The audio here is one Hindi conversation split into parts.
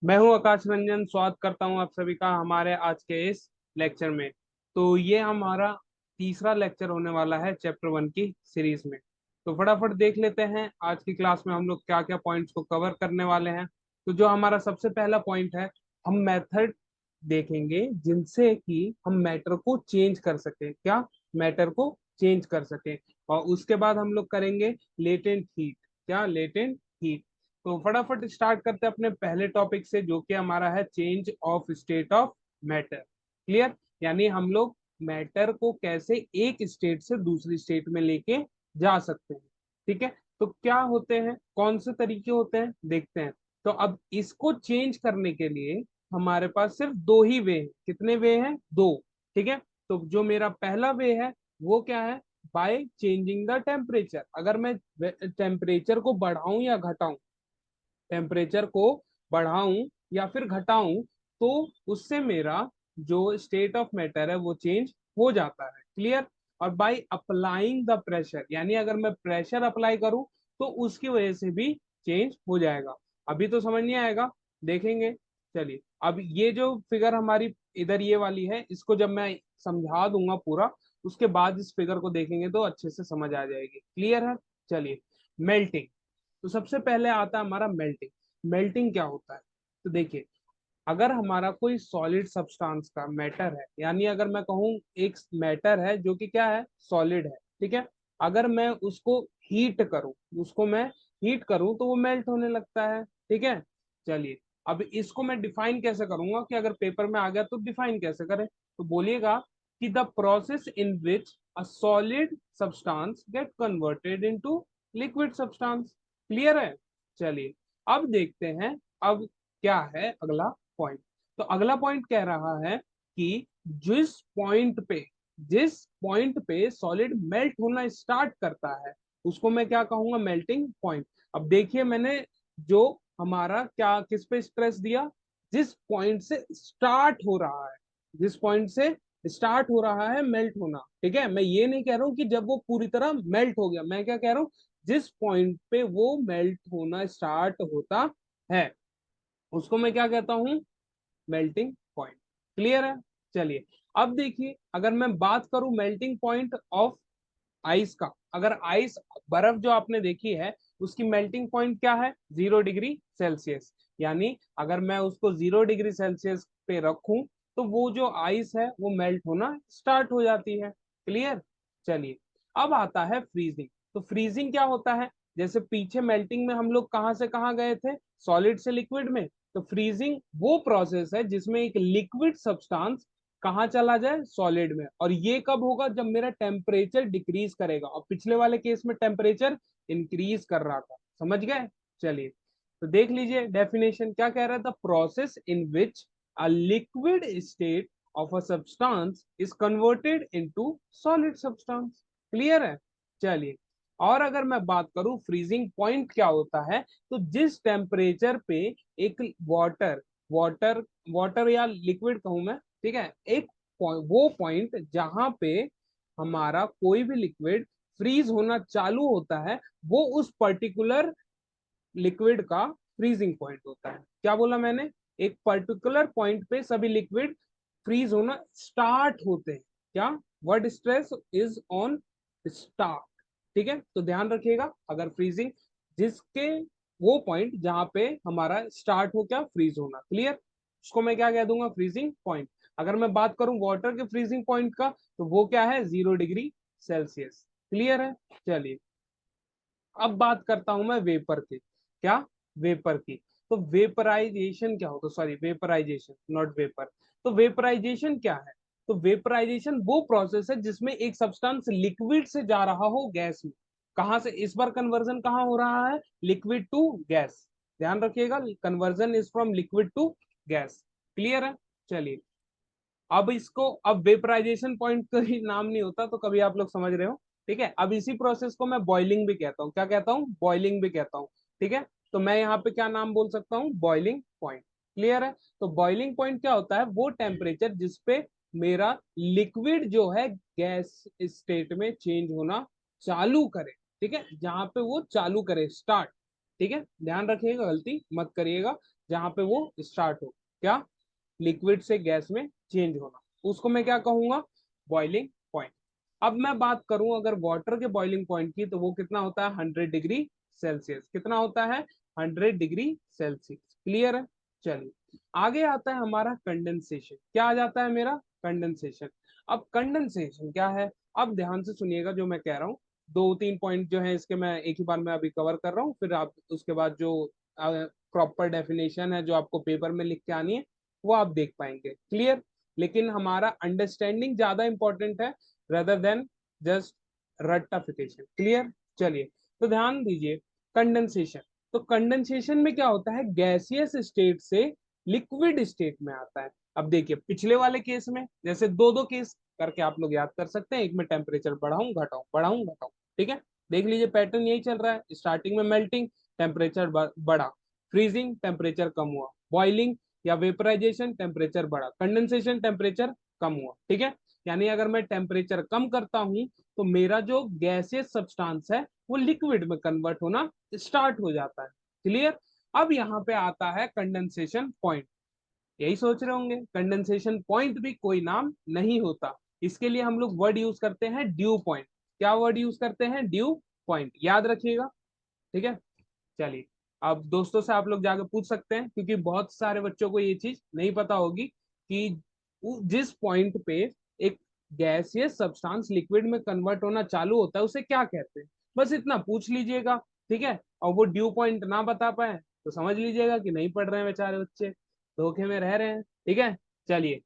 मैं हूं आकाश रंजन, स्वागत करता हूं आप सभी का हमारे आज के इस लेक्चर में। तो ये हमारा तीसरा लेक्चर होने वाला है चैप्टर 1 की सीरीज में। तो फटाफट देख लेते हैं आज की क्लास में हम लोग क्या क्या पॉइंट्स को कवर करने वाले हैं। तो जो हमारा सबसे पहला पॉइंट है, हम मेथड देखेंगे जिनसे कि हम मैटर को चेंज कर सकें। क्या? मैटर को चेंज कर सकें। और उसके बाद हम लोग करेंगे लेटेंट हीट। क्या? Latent heat. तो फटाफट स्टार्ट करते हैं अपने पहले टॉपिक से, जो कि हमारा है change of state of matter. Clear? यानी हम लोग मैटर को कैसे एक स्टेट से दूसरी स्टेट में लेके जा सकते हैं। ठीक है? तो क्या होते हैं, कौन से तरीके होते हैं, देखते हैं। तो अब इसको चेंज करने के लिए हमारे पास सिर्फ दो ही वे हैं। कितने वे हैं? दो। ठीक है? तो जो मेरा पहला वे है वो क्या है? By changing the temperature. अगर मैं टेम्परेचर को बढ़ाऊं या घटाऊं, टेम्परेचर को बढ़ाऊं या फिर घटाऊं, तो उससे मेरा जो स्टेट ऑफ मैटर है वो चेंज हो जाता है। क्लियर? और बाय अप्लाइंग द प्रेशर, यानी अगर मैं प्रेशर अप्लाई करूं तो उसकी वजह से भी चेंज हो जाएगा। अभी तो समझ नहीं आएगा, देखेंगे। चलिए, अब ये जो फिगर हमारी इधर ये वाली है, इसको जब मैं समझा दूंगा पूरा, उसके बाद इस फिगर को देखेंगे तो अच्छे से समझ आ जाएगी। क्लियर है? चलिए, मेल्टिंग। तो सबसे पहले आता है हमारा मेल्टिंग। मेल्टिंग क्या होता है? तो देखिए, अगर हमारा कोई सॉलिड सब्सटेंस का मैटर है, यानी अगर मैं कहूँ एक मैटर है जो कि क्या है, सॉलिड है। ठीक है? अगर मैं उसको हीट करूँ, उसको मैं हीट करूँ तो वो मेल्ट होने लगता है। ठीक है? चलिए, अब इसको मैं डिफाइन कैसे करूंगा कि अगर पेपर में आ गया तो डिफाइन कैसे करें। तो बोलिएगा कि the process in which a solid substance get converted into liquid substance. Clear है? चलिए, अब देखते हैं। अब क्या है अगला पॉइंट? तो अगला पॉइंट कह रहा है कि जिस पॉइंट पे जिस पॉइंट पे सॉलिड मेल्ट होना स्टार्ट करता है उसको मैं क्या कहूंगा? Melting point. अब देखिए, मैंने जो हमारा क्या किस पे स्ट्रेस दिया? जिस पॉइंट से स्टार्ट हो रहा है, जिस पॉइंट से स्टार्ट हो रहा है मेल्ट होना। ठीक है? मैं ये नहीं कह रहा हूं कि जब वो पूरी तरह मेल्ट हो गया, मैं क्या कह रहा हूं, जिस पॉइंट पे वो मेल्ट होना स्टार्ट होता है उसको मैं क्या कहता हूं? Melting point. क्लियर है? चलिए, अब देखिए, अगर मैं बात करूं मेल्टिंग पॉइंट ऑफ आइस का, अगर आइस, बर्फ जो आपने देखी है, उसकी मेल्टिंग पॉइंट क्या है? 0 डिग्री सेल्सियस। यानी अगर मैं उसको 0 डिग्री सेल्सियस पे रखूं तो वो जो आइस है वो मेल्ट होना स्टार्ट हो जाती है। क्लियर? चलिए, अब आता है फ्रीजिंग। तो फ्रीजिंग क्या होता है? जैसे पीछे मेल्टिंग में हम लोग कहाँ से कहाँ गए थे? सॉलिड से लिक्विड में। तो फ्रीजिंग वो प्रोसेस है जिसमें एक लिक्विड सब्सटेंस कहाँ चला जाए? सॉलिड में। और ये कब होगा? जब मेरा टेम्परेचर डिक्रीज करेगा। और पिछले वाले केस में टेम्परेचर इंक्रीज कर रहा था। समझ गए? चलिए, तो देख लीजिए डेफिनेशन क्या कह रहा है। The process in which a liquid state of a substance is converted into solid substance. Clear है? चलिए, और अगर मैं बात करूं फ्रीजिंग पॉइंट क्या होता है, तो जिस टेम्परेचर पे एक वाटर वाटर वाटर या लिक्विड कहूं मैं, ठीक है, एक वो पॉइंट जहां पे हमारा कोई भी लिक्विड फ्रीज होना चालू होता है, वो उस पर्टिकुलर लिक्विड का फ्रीजिंग पॉइंट होता है। क्या बोला मैंने? एक पर्टिकुलर पॉइंट पे सभी लिक्विड फ्रीज होना स्टार्ट होते हैं। क्या? Word stress is on start. ठीक है? तो ध्यान रखिएगा, अगर फ्रीजिंग, जिसके वो पॉइंट जहां पे हमारा स्टार्ट हो क्या? फ्रीज होना। क्लियर? उसको मैं क्या कह दूंगा? Freezing point. अगर मैं बात करूं वाटर के फ्रीजिंग पॉइंट का, तो वो क्या है? 0 डिग्री सेल्सियस। क्लियर है? चलिए, अब बात करता हूं मैं वेपर की। क्या? वेपर की। तो वेपराइजेशन क्या होता है? Sorry, vaporisation not vapour. तो वेपराइजेशन क्या है? तो वेपराइजेशन वो प्रोसेस है जिसमें एक सब्सटेंस लिक्विड से जा रहा हो गैस में। कहां से? इस बार कन्वर्जन कहां हो रहा है? Liquid to gas. ध्यान रखिएगा, conversion is from liquid to gas. Clear है? चलिए, अब इसको, अब वेपराइजेशन पॉइंट का ही नाम नहीं होता तो कभी आप लोग समझ रहे हो। ठीक है? अब इसी प्रोसेस को मैं बॉइलिंग भी कहता हूँ। क्या कहता हूँ? बॉइलिंग भी कहता हूँ। ठीक है? तो मैं यहाँ पे क्या नाम बोल सकता हूँ? Boiling point. क्लियर है? तो बॉइलिंग पॉइंट क्या होता है? वो टेम्परेचर जिसपे मेरा लिक्विड जो है गैस स्टेट में चेंज होना चालू करे। ठीक है? जहां पे वो चालू करे, स्टार्ट। ठीक है? ध्यान रखिएगा, गलती मत करिएगा। जहां पे वो स्टार्ट हो, क्या, लिक्विड से गैस में चेंज होना, उसको मैं क्या कहूंगा, बॉइलिंग पॉइंट। अब मैं बात करूं अगर वाटर के बॉइलिंग पॉइंट की, तो वो कितना होता है, 100 डिग्री सेल्सियस। कितना होता है, 100 डिग्री सेल्सियस। क्लियर है। चलिए आगे आता है हमारा कंडेंसेशन। क्या आ जाता है मेरा, कंडेंसेशन। अब कंडेंसेशन क्या है, अब ध्यान से सुनिएगा जो मैं कह रहा हूँ। दो तीन पॉइंट जो है इसके मैं एक ही बार में अभी कवर कर रहा हूँ, फिर आप उसके बाद जो प्रॉपर डेफिनेशन है जो आपको पेपर में लिख के आनी है वो आप देख पाएंगे। क्लियर। लेकिन हमारा अंडरस्टैंडिंग ज्यादा इंपॉर्टेंट है रेदर देन जस्ट रट्टाफिकेशन। क्लियर। चलिए तो ध्यान दीजिए, कंडेंसेशन। तो कंडेंसेशन में क्या होता है, गैसियस स्टेट से लिक्विड स्टेट में आता है। अब देखिए पिछले वाले केस में जैसे दो दो केस करके आप लोग याद कर सकते हैं, एक में टेम्परेचर बढ़ाऊं घटाऊं बढ़ाऊं घटाऊं, ठीक है। देख लीजिए पैटर्न यही चल रहा है, स्टार्टिंग में मेल्टिंग, टेम्परेचर बढ़ा, फ्रीजिंग, टेम्परेचर कम हुआ, बॉइलिंग या वेपराइजेशन, टेम्परेचर बढ़ा, कंडेंसेशन, टेम्परेचर कम हुआ। ठीक है। यानी अगर मैं टेम्परेचर कम करता हूं तो मेरा जो गैसियस सब्सटेंस है वो लिक्विड में कन्वर्ट होना स्टार्ट हो जाता है। क्लियर। अब यहाँ पे आता है कंडेंसेशन पॉइंट। यही सोच रहे होंगे, कंडेंसेशन पॉइंट भी कोई नाम नहीं होता, इसके लिए हम लोग वर्ड यूज करते हैं ड्यू पॉइंट। क्या वर्ड यूज करते हैं, ड्यू पॉइंट, याद रखिएगा। ठीक है। चलिए अब दोस्तों से आप लोग जाके पूछ सकते हैं, क्योंकि बहुत सारे बच्चों को ये चीज नहीं पता होगी कि जिस पॉइंट पे एक गैसियस सब्सटेंस लिक्विड में कन्वर्ट होना चालू होता है उसे क्या कहते हैं। बस इतना पूछ लीजिएगा। ठीक है। और वो ड्यू पॉइंट ना बता पाए तो समझ लीजिएगा कि नहीं पढ़ रहे हैं बेचारे बच्चे, धोखे में रह रहे हैं। ठीक है। चलिए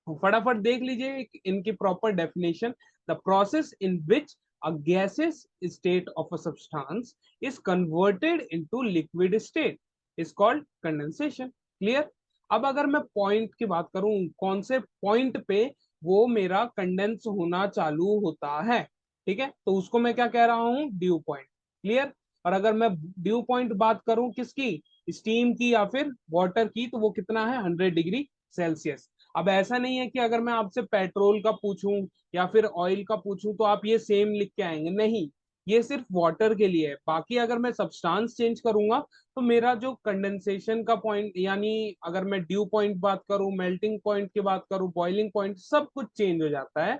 फटाफट देख लीजिए इनकी proper definition. The process in which a gaseous state of a substance is converted into liquid state is called condensation. Clear? अब अगर मैं पॉइंट की बात करूं, कौन से पॉइंट पे वो मेरा कंडेंस होना चालू होता है, ठीक है, तो उसको मैं क्या कह रहा हूं, ड्यू पॉइंट। क्लियर। और अगर मैं ड्यू पॉइंट बात करूं किसकी, स्टीम की या फिर वाटर की, तो वो कितना है, 100 डिग्री सेल्सियस। अब ऐसा नहीं है कि अगर मैं आपसे पेट्रोल का पूछूं या फिर ऑयल का पूछूं तो आप ये सेम लिख के आएंगे, नहीं। ये सिर्फ वाटर के लिए है, बाकी अगर मैं सब्सटेंस चेंज करूंगा तो मेरा जो कंडेंसेशन का पॉइंट, यानी अगर मैं ड्यू पॉइंट बात करूं, मेल्टिंग पॉइंट की बात करूं, बॉइलिंग पॉइंट, सब कुछ चेंज हो जाता है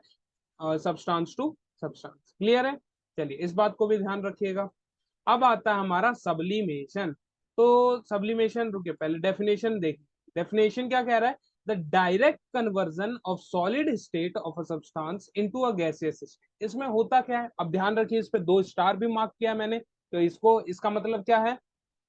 सब्सटेंस टू सब्सटेंस। क्लियर है। चलिए इस बात को भी ध्यान रखिएगा। अब आता है हमारा सब्लिमेशन। तो सब्लिमेशन, रुकिए पहले डेफिनेशन देखिए। डेफिनेशन क्या कह रहा है, the direct conversion of solid state of a substance into a gaseous state. इसमें होता क्या है, अब ध्यान रखिए, इस पे 2 स्टार भी मार्क किया मैंने, तो इसको, इसका मतलब क्या है,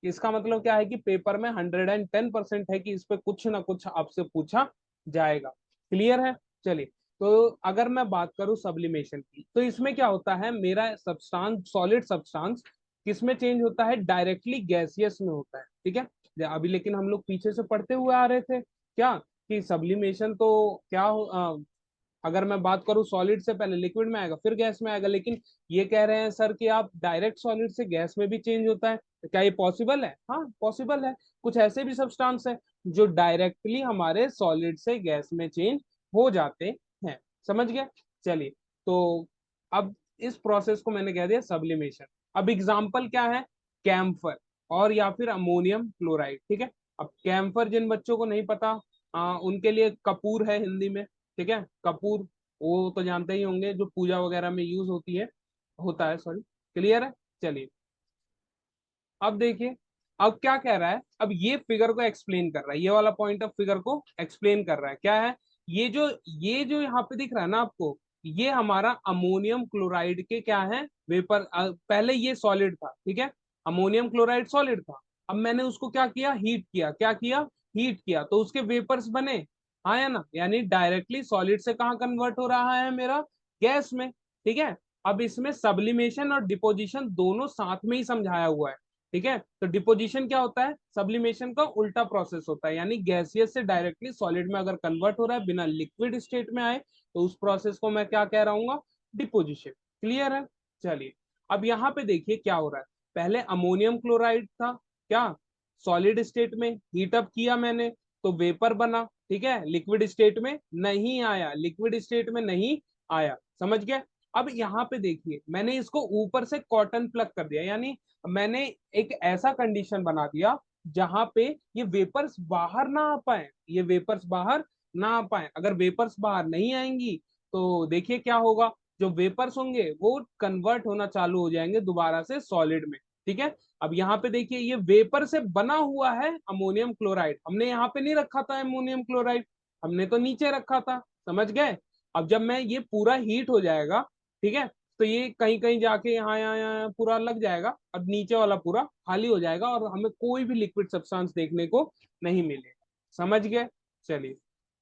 इसका मतलब क्या है कि पेपर में 110% है कि इस पे कुछ ना कुछ आपसे पूछा जाएगा। क्लियर है। चलिए तो अगर मैं बात करूं सब्लिमेशन की, तो इसमें क्या होता है, मेरा सब्सटेंस, सॉलिड सब्सटेंस किस में चेंज होता है, डायरेक्टली गैसियस में होता है। ठीक है। अभी लेकिन हम लोग पीछे से पढ़ते हुए आ रहे थे क्या, कि सब्लिमेशन तो क्या अगर मैं बात करूं सॉलिड से पहले लिक्विड में आएगा फिर गैस में आएगा, लेकिन ये कह रहे हैं सर कि आप डायरेक्ट सॉलिड से गैस में भी चेंज होता है, तो क्या ये पॉसिबल है, हाँ पॉसिबल है। कुछ ऐसे भी सब्सटेंस है जो डायरेक्टली हमारे सॉलिड से गैस में चेंज हो जाते हैं। समझ गया। चलिए तो अब इस प्रोसेस को मैंने कह दिया सब्लिमेशन। अब एग्जाम्पल क्या है, कैम्फर और या फिर अमोनियम क्लोराइड। ठीक है। अब कैम्फर जिन बच्चों को नहीं पता, उनके लिए कपूर है हिंदी में। ठीक है। कपूर वो तो जानते ही होंगे, जो पूजा वगैरह में यूज होती है, होता है, सॉरी। क्लियर है। चलिए अब देखिए, अब क्या कह रहा है, अब ये फिगर को एक्सप्लेन कर रहा है, ये वाला पॉइंट ऑफ फिगर को एक्सप्लेन कर रहा है। क्या है, ये जो यहाँ पे दिख रहा है ना आपको, ये हमारा अमोनियम क्लोराइड के क्या है, वेपर। पहले ये सॉलिड था, ठीक है, अमोनियम क्लोराइड सॉलिड था। अब मैंने उसको क्या किया, हीट किया, क्या किया, हीट किया, तो उसके वेपर्स बने। हाँ या ना, यानी डायरेक्टली सॉलिड से कहाँ कन्वर्ट हो रहा है मेरा, गैस में। ठीक है। अब इसमें सब्लिमेशन और डिपोजिशन दोनों साथ में ही समझाया हुआ है। ठीक है। तो डिपोजिशन क्या होता है, सब्लिमेशन का उल्टा प्रोसेस होता है, यानी गैसियस से डायरेक्टली सॉलिड में अगर कन्वर्ट हो रहा है बिना लिक्विड स्टेट में आए, तो उस प्रोसेस को मैं क्या कह रहा हूँ, डिपोजिशन। क्लियर है। चलिए अब यहाँ पे देखिए क्या हो रहा है, पहले अमोनियम क्लोराइड था, क्या, सॉलिड स्टेट में हीट अप किया मैंने, तो वेपर बना। ठीक है। लिक्विड स्टेट में नहीं आया, लिक्विड स्टेट में नहीं आया। समझ गए। अब यहाँ पे देखिए मैंने इसको ऊपर से कॉटन प्लग कर दिया, यानी मैंने एक ऐसा कंडीशन बना दिया जहां पे ये वेपर्स बाहर ना आ पाए, ये वेपर्स बाहर ना आ पाए। अगर वेपर्स बाहर नहीं आएंगी तो देखिए क्या होगा, जो वेपर्स होंगे वो कन्वर्ट होना चालू हो जाएंगे दोबारा से सॉलिड में। ठीक है, अब यहाँ पे देखिए ये वेपर से बना हुआ है अमोनियम क्लोराइड, हमने यहाँ पे नहीं रखा था अमोनियम क्लोराइड, हमने तो नीचे रखा था, समझ गए। अब जब मैं ये पूरा हीट हो जाएगा, ठीक है, तो ये कहीं कहीं जाके यहाँ पूरा लग जाएगा, अब नीचे वाला पूरा खाली हो जाएगा और हमें कोई भी लिक्विड सब्सटेंस देखने को नहीं मिलेगा। समझ गए। चलिए,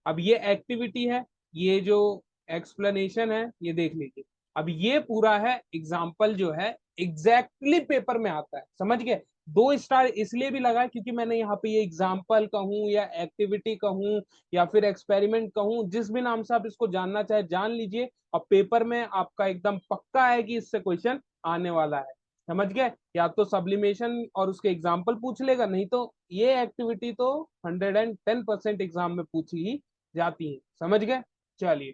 अब ये एक्टिविटी है, ये जो एक्सप्लेनेशन है ये देख लीजिए। अब ये पूरा है एग्जाम्पल जो है एग्जैक्टली पेपर में आता है, समझ गए। 2 स्टार इसलिए भी लगा है क्योंकि मैंने यहाँ पे ये एग्जाम्पल कहूँ या एक्टिविटी कहूँ या फिर एक्सपेरिमेंट कहूँ, जिस भी नाम से आप इसको जानना चाहे जान लीजिए, और पेपर में आपका एकदम पक्का है कि इससे क्वेश्चन आने वाला है। समझ गए, या तो सब्लिमेशन और उसके एग्जाम्पल पूछ लेगा, नहीं तो ये एक्टिविटी तो 110% एग्जाम में पूछी ही जाती है। समझ गए। चलिए,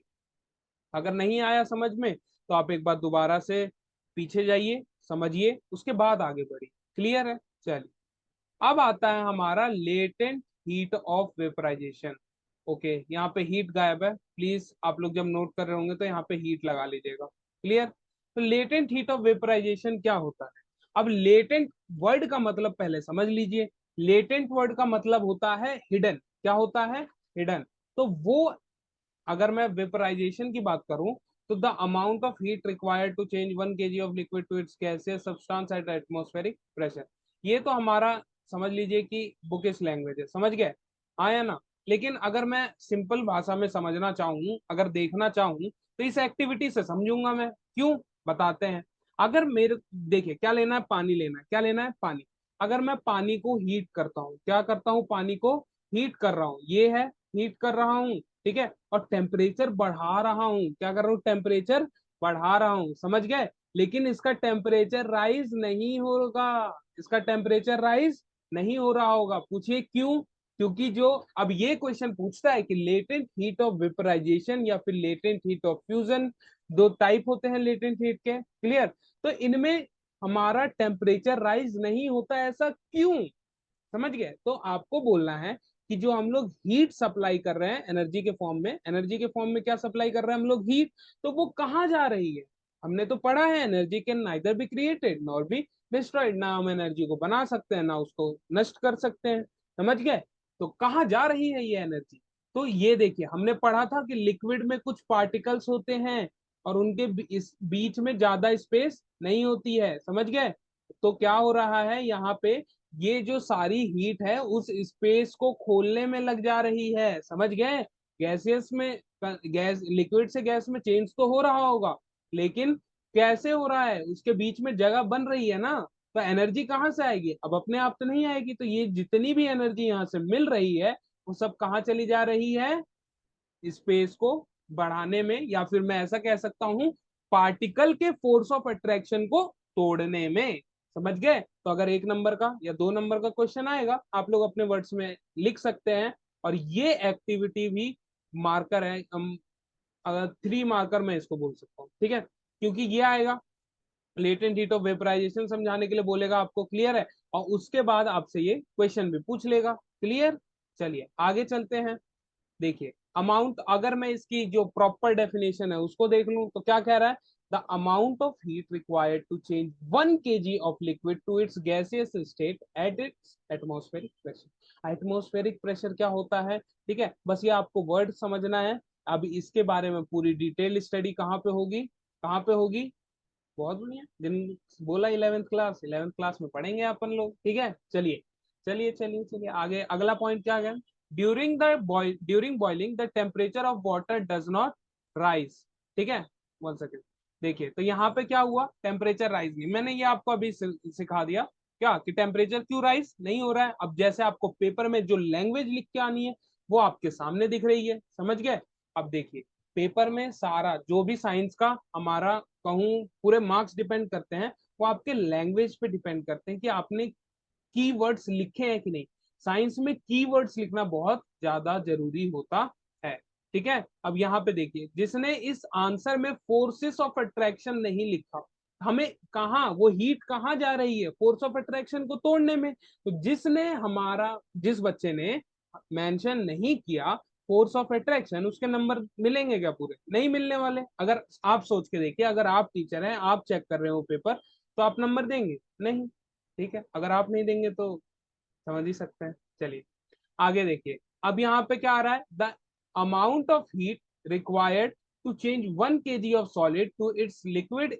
अगर नहीं आया समझ में तो आप एक बार दोबारा से पीछे जाइए, समझिए, उसके बाद आगे बढ़िए। क्लियर है। चलिए, अब आता है हमारा latent heat of vaporisation. Okay, यहाँ पे हीट गायब है, प्लीज आप लोग जब नोट कर रहे होंगे तो यहाँ पे हीट लगा लीजिएगा। क्लियर। तो लेटेंट हीट ऑफ वेपराइजेशन क्या होता है। अब लेटेंट वर्ड का मतलब पहले समझ लीजिए। लेटेंट वर्ड का मतलब होता है हिडन। क्या होता है, हिडन। तो वो, अगर मैं वेपराइजेशन की बात करूं तो the amount of heat required to change 1 kg of liquid to its gaseous substance at atmospheric pressure. ये तो हमारा समझ लीजिए कि बुकिश लैंग्वेज है, समझ गए, आया ना। लेकिन अगर मैं सिंपल भाषा में समझना चाहूँ, अगर देखना चाहूँ, तो इस एक्टिविटी से समझूंगा मैं। क्यों, बताते हैं। अगर मेरे, देखिए क्या लेना है, पानी लेना है, क्या लेना है, पानी। अगर मैं पानी को हीट करता हूँ, क्या करता हूँ, पानी को हीट कर रहा हूँ, ये है हीट कर रहा हूँ, ठीक है, और टेम्परेचर बढ़ा रहा हूँ, क्या कर रहा हूँ, टेम्परेचर बढ़ा रहा हूँ, समझ गए। लेकिन इसका टेम्परेचर राइज नहीं होगा, इसका टेम्परेचर राइज नहीं हो रहा होगा। पूछिए क्यों। क्योंकि जो, अब ये क्वेश्चन पूछता है कि लेटेंट हीट ऑफ वेपराइजेशन या फिर लेटेंट हीट ऑफ फ्यूजन, दो टाइप होते हैं लेटेंट हीट के। क्लियर। तो इनमें हमारा टेम्परेचर राइज नहीं होता, ऐसा क्यों, समझ गए। तो आपको बोलना है कि जो हम लोग हीट सप्लाई कर रहे हैं एनर्जी के फॉर्म में, एनर्जी के फॉर्म में क्या सप्लाई कर रहे हैं हम लोग, हीट, तो वो कहाँ जा रही है। हमने तो पढ़ा है energy can neither be created nor be destroyed, ना हम एनर्जी को बना सकते हैं ना उसको नष्ट कर सकते हैं। समझ गए। तो कहाँ जा रही है ये एनर्जी। तो ये देखिए, हमने पढ़ा था कि लिक्विड में कुछ पार्टिकल्स होते हैं और उनके इस बीच में ज्यादा स्पेस नहीं होती है, समझ गए। तो क्या हो रहा है यहाँ पे, ये जो सारी हीट है उस स्पेस को खोलने में लग जा रही है, समझ गए। गैसियस में, गैस लिक्विड से गैस में चेंज तो हो रहा होगा, लेकिन कैसे हो रहा है, उसके बीच में जगह बन रही है ना। तो एनर्जी कहाँ से आएगी, अब अपने आप तो नहीं आएगी। तो ये जितनी भी एनर्जी यहाँ से मिल रही है वो सब कहाँ चली जा रही है, स्पेस को बढ़ाने में, या फिर मैं ऐसा कह सकता हूँ पार्टिकल के फोर्स ऑफ अट्रैक्शन को तोड़ने में। समझ गए। तो अगर 1 नंबर का या 2 नंबर का क्वेश्चन आएगा, आप लोग अपने वर्ड्स में लिख सकते हैं। और ये एक्टिविटी भी मार्कर है, हम अगर 3 मार्कर में इसको बोल सकता हूँ, ठीक है, क्योंकि ये आएगा लेटेंट हीट ऑफ वेपराइजेशन समझाने के लिए बोलेगा आपको। क्लियर है। और उसके बाद आपसे ये क्वेश्चन भी पूछ लेगा। क्लियर। चलिए आगे चलते हैं। देखिए, अमाउंट, अगर मैं इसकी जो प्रॉपर डेफिनेशन है उसको देख लूं तो क्या कह रहा है, the amount of heat required to change 1 kg of liquid to its gaseous state at its atmospheric pressure. Atmospheric pressure क्या होता है, ठीक है, बस ये आपको वर्ड समझना है। अब इसके बारे में पूरी डिटेल स्टडी कहाँ पे होगी, कहाँ पे होगी, बहुत बढ़िया, जिन बोला 11th क्लास, 11th क्लास में पढ़ेंगे अपन लोग, ठीक है। चलिए चलिए चलिए चलिए आगे, अगला पॉइंट क्या है, during boiling the temperature of water does not rise. ठीक है, 1 सेकेंड। देखिए, तो यहाँ पे क्या हुआ, टेम्परेचर राइज नहीं, मैंने ये आपको अभी सिखा दिया क्या कि टेम्परेचर क्यों राइज नहीं हो रहा है। अब जैसे आपको पेपर में जो लैंग्वेज लिख के आनी है वो आपके सामने दिख रही है, समझ गए। अब देखिए, पेपर में सारा जो भी साइंस का हमारा कहूँ पूरे मार्क्स डिपेंड करते हैं, वो आपके लैंग्वेज पे डिपेंड करते हैं कि आपने कीवर्ड्स लिखे हैं कि नहीं। साइंस में कीवर्ड्स लिखना बहुत ज्यादा जरूरी होता है, ठीक है। अब यहाँ पे देखिए, जिसने इस आंसर में फोर्सेस ऑफ अट्रैक्शन नहीं लिखा, हमें कहाँ वो हीट कहाँ जा रही है, फोर्स ऑफ अट्रैक्शन को तोड़ने में। तो जिस बच्चे ने मेंशन नहीं किया फोर्स ऑफ अट्रैक्शन, उसके नंबर मिलेंगे क्या पूरे? नहीं मिलने वाले। अगर आप सोच के देखिए, अगर आप टीचर हैं, आप चेक कर रहे हो पेपर, तो आप नंबर देंगे नहीं? ठीक है, अगर आप नहीं देंगे तो समझ ही सकते हैं। चलिए आगे देखिए। अब यहाँ पे क्या आ रहा है, the amount of heat required to change 1 kg of solid to its liquid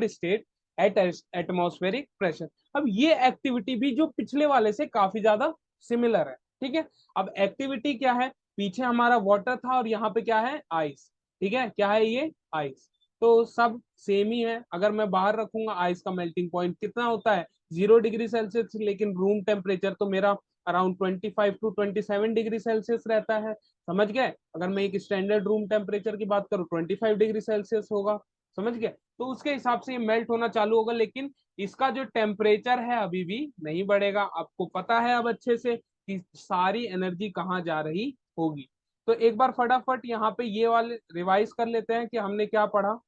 state at atmospheric pressure. अब ये एक्टिविटी भी जो पिछले वाले से काफी ज्यादा सिमिलर है। ठीक है, अब एक्टिविटी क्या है, पीछे हमारा वाटर था और यहाँ पे क्या है, आइस। ठीक है, क्या है ये, आइस। तो सब सेम ही है। अगर मैं बाहर रखूंगा, आइस का मेल्टिंग पॉइंट कितना होता है, 0 डिग्री सेल्सियस, लेकिन रूम टेम्परेचर तो मेरा अराउंड 25 to 27 डिग्री सेल्सियस रहता है। समझ गए? अगर मैं एक स्टैंडर्ड रूम टेम्परेचर की बात करूँ, 25 डिग्री सेल्सियस होगा। समझ गए? तो उसके हिसाब से ये मेल्ट होना चालू होगा, लेकिन इसका जो टेम्परेचर है अभी भी नहीं बढ़ेगा। आपको पता है अब अच्छे से कि सारी एनर्जी कहाँ जा रही होगी। तो एक बार फटाफट यहाँ पे ये वाले रिवाइज कर लेते हैं कि हमने क्या पढ़ा।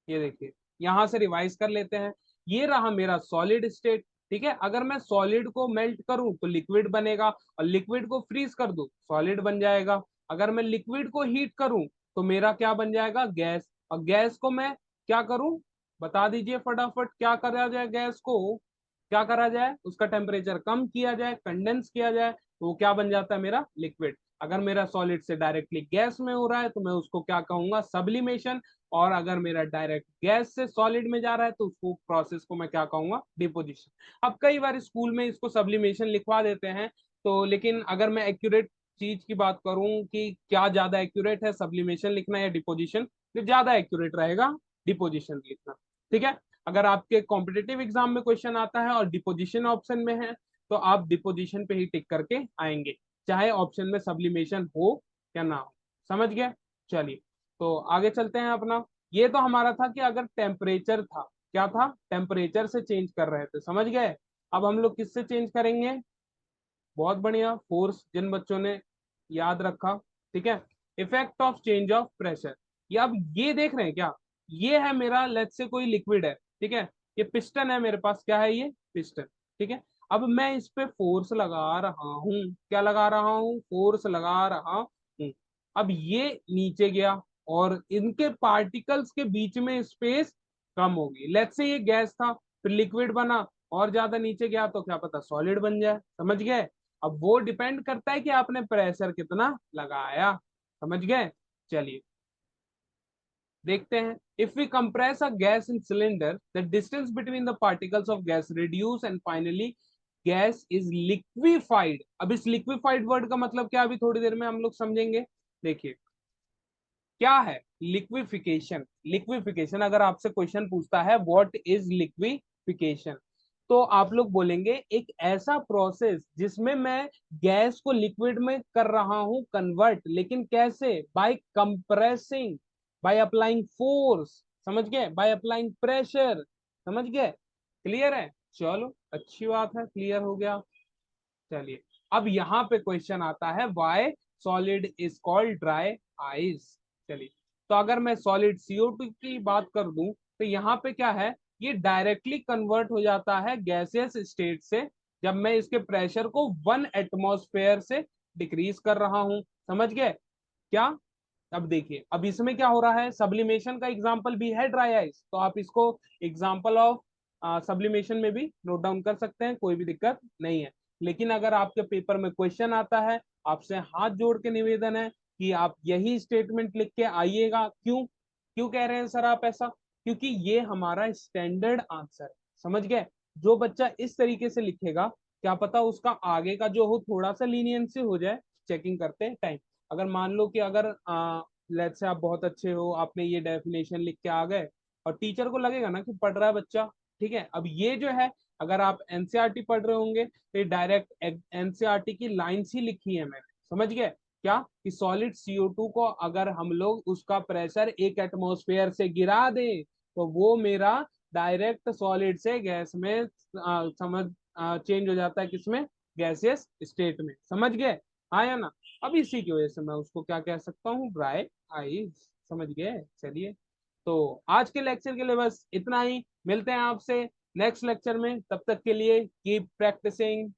ये देखिए, यहां से रिवाइज कर लेते हैं। ये रहा मेरा सॉलिड स्टेट। ठीक है, अगर मैं सॉलिड को मेल्ट करूं तो लिक्विड बनेगा, और लिक्विड को फ्रीज कर दूं सॉलिड बन जाएगा। अगर मैं लिक्विड को हीट करूं तो मेरा क्या बन जाएगा, गैस। और गैस को मैं क्या करूं, बता दीजिए फटाफट, क्या करा जाए गैस को, क्या करा जाए, उसका टेम्परेचर कम किया जाए, कंडेंस किया जाए, तो वो क्या बन जाता है, मेरा लिक्विड। अगर मेरा सॉलिड से डायरेक्टली गैस में हो रहा है तो मैं उसको क्या कहूंगा, सब्लिमेशन। और अगर मेरा डायरेक्ट गैस से सॉलिड में जा रहा है तो उसको प्रोसेस को मैं क्या कहूंगा, डिपोजिशन। अब कई बार स्कूल में इसको सब्लिमेशन लिखवा देते हैं, तो लेकिन अगर मैं एक्यूरेट चीज की बात करूं कि क्या ज्यादा एक्यूरेट है, सब्लिमेशन लिखना या डिपोजिशन, तो ज्यादा एक्यूरेट रहेगा डिपोजिशन लिखना। ठीक है, अगर आपके कॉम्पिटेटिव एग्जाम में क्वेश्चन आता है और डिपोजिशन ऑप्शन में है, तो आप डिपोजिशन पे ही टिक करके आएंगे, चाहे ऑप्शन में सब्लिमेशन हो या ना हो। समझ गए? चलिए, तो आगे चलते हैं अपना। ये तो हमारा था कि अगर टेम्परेचर था, क्या था, टेम्परेचर से चेंज कर रहे थे। समझ गए? अब हम लोग किससे चेंज करेंगे, बहुत बढ़िया, फोर्स, जिन बच्चों ने याद रखा। ठीक है, effect of change of pressure. ये अब ये देख रहे हैं क्या, ये है मेरा, लेट्स से कोई लिक्विड है। ठीक है, ये पिस्टन है मेरे पास, क्या है ये, पिस्टन। ठीक है, अब मैं इस पे फोर्स लगा रहा हूँ, क्या लगा रहा हूँ, फोर्स लगा रहा हूँ। अब ये नीचे गया और इनके पार्टिकल्स के बीच में स्पेस कम होगी। लेट्स से ये गैस था, फिर लिक्विड बना, और ज्यादा नीचे गया तो क्या पता सॉलिड बन जाए। समझ गए? अब वो डिपेंड करता है कि आपने प्रेशर कितना लगाया। समझ गए? चलिए देखते हैं। If we compress a gas in cylinder, the distance between the particles of gas reduce and finally gas is liquefied. अब इस लिक्विफाइड वर्ड का मतलब क्या, अभी थोड़ी देर में हम लोग समझेंगे। देखिए क्या है लिक्विफिकेशन। लिक्विफिकेशन, अगर आपसे क्वेश्चन पूछता है व्हाट इज लिक्विफिकेशन, तो आप लोग बोलेंगे एक ऐसा प्रोसेस जिसमें मैं गैस को लिक्विड में कर रहा हूं कन्वर्ट, लेकिन कैसे, by compressing, by applying force. समझ गए? By applying pressure. समझ गए? क्लियर है? चलो अच्छी बात है, क्लियर हो गया। चलिए, अब यहाँ पे क्वेश्चन आता है why solid is called dry ice. चलिए, तो अगर मैं सॉलिड CO2 की बात कर दूं, तो यहाँ पे क्या है, ये डायरेक्टली कन्वर्ट हो जाता है गैसियस स्टेट से, जब मैं इसके प्रेशर को 1 एटमॉस्फेयर से डिक्रीज कर रहा हूं। समझ गए क्या? अब देखिए, अब इसमें क्या हो रहा है, सब्लिमेशन का एग्जाम्पल भी है ड्राई आइस, तो आप इसको एग्जाम्पल ऑफ सब्लिमेशन में भी नोट डाउन कर सकते हैं, कोई भी दिक्कत नहीं है। लेकिन अगर आपके पेपर में क्वेश्चन आता है, आपसे हाथ जोड़ के निवेदन है कि आप यही स्टेटमेंट लिख के आइएगा। क्यों, क्यों कह रहे हैं सर आप ऐसा, क्योंकि ये हमारा स्टैंडर्ड आंसर है। समझ गए? जो बच्चा इस तरीके से लिखेगा, क्या पता उसका आगे का जो हो थोड़ा सा लीनियंस से हो जाए चेकिंग करते टाइम। अगर मान लो कि अगर लेट्स से आप बहुत अच्छे हो, आपने ये डेफिनेशन लिख के आ गए, और टीचर को लगेगा ना कि पढ़ रहा है बच्चा। ठीक है, अब ये जो है, अगर आप एनसीईआरटी पढ़ रहे होंगे तो ये डायरेक्ट एनसीईआरटी की लाइंस ही लिखी है मैंने। समझ गए क्या, कि सॉलिड CO2 को अगर हम लोग उसका प्रेशर 1 एटमॉस्फेयर से गिरा दें, तो वो मेरा डायरेक्ट सॉलिड से गैस में समझ चेंज हो जाता है, किसमें, गैसियस स्टेट में। समझ गए? हाँ या ना? अब इसी की वजह से मैं उसको क्या कह सकता हूँ, ड्राई आइस। समझ गए? चलिए तो आज के लेक्चर के लिए बस इतना ही, मिलते हैं आपसे नेक्स्ट लेक्चर में, तब तक के लिए कीप प्रैक्टिसिंग।